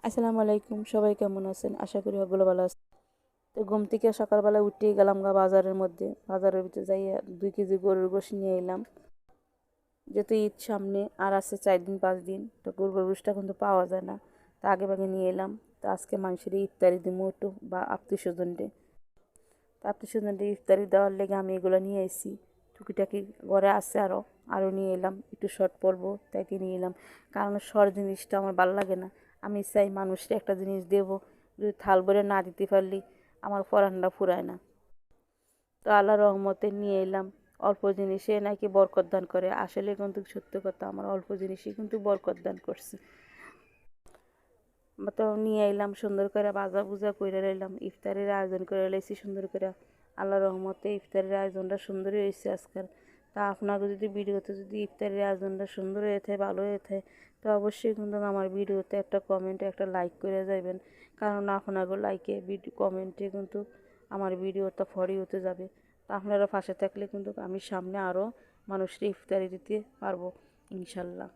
আসসালামু আলাইকুম, সবাই কেমন আছেন? আশা করি ওগুলো ভালো আছে। তো ঘুম থেকে সকালবেলা উঠেই গেলাম বাজারের মধ্যে, বাজারের ভিতরে যাই 2 কেজি গরুর গোশত নিয়ে এলাম। যেহেতু ঈদ সামনে আর আছে 4 দিন 5 দিন, তো গরুর গোশতটা কিন্তু পাওয়া যায় না, তো আগে ভাগে নিয়ে এলাম। তো আজকে মানুষের ইফতারি দিব একটু, বা আত্মীয় স্বজনরে, তো আত্মীয় স্বজনরে ইফতারি দেওয়ার লেগে আমি এগুলো নিয়ে এসেছি। টুকিটাকি ঘরে আছে আরও নিয়ে এলাম, একটু শর্ট পরবো তাই নিয়ে এলাম। কারণ শর্ট জিনিসটা আমার ভালো লাগে না। আমি চাই মানুষকে একটা জিনিস দেবো, যদি থাল ভরে না দিতে পারলি আমার পরানটা ফুরায় না। তো আল্লাহর রহমতে নিয়ে এলাম। অল্প জিনিসে নাকি বরকত দান করে, আসলে কিন্তু সত্য কথা, আমার অল্প জিনিসই কিন্তু বরকত দান করছে। তো নিয়ে এলাম, সুন্দর করে বাজা বুজা করে এলাম, ইফতারের আয়োজন করে এলাইছি সুন্দর করে। আল্লাহর রহমতে ইফতারের আয়োজনটা সুন্দরই হয়েছে আজকাল। তা আপনাকে যদি ভিডিওতে যদি ইফতারের আয়োজনটা সুন্দর হয়ে থাকে, ভালো হয়ে থাকে, তো অবশ্যই কিন্তু আমার ভিডিওতে একটা কমেন্টে একটা লাইক করে যাবেন। কারণ আপনাকে লাইকে ভিডিও কমেন্টে কিন্তু আমার ভিডিওটা ফরি হতে যাবে। তা আপনারা পাশে থাকলে কিন্তু আমি সামনে আরও মানুষকে ইফতারি দিতে পারবো ইনশাল্লাহ।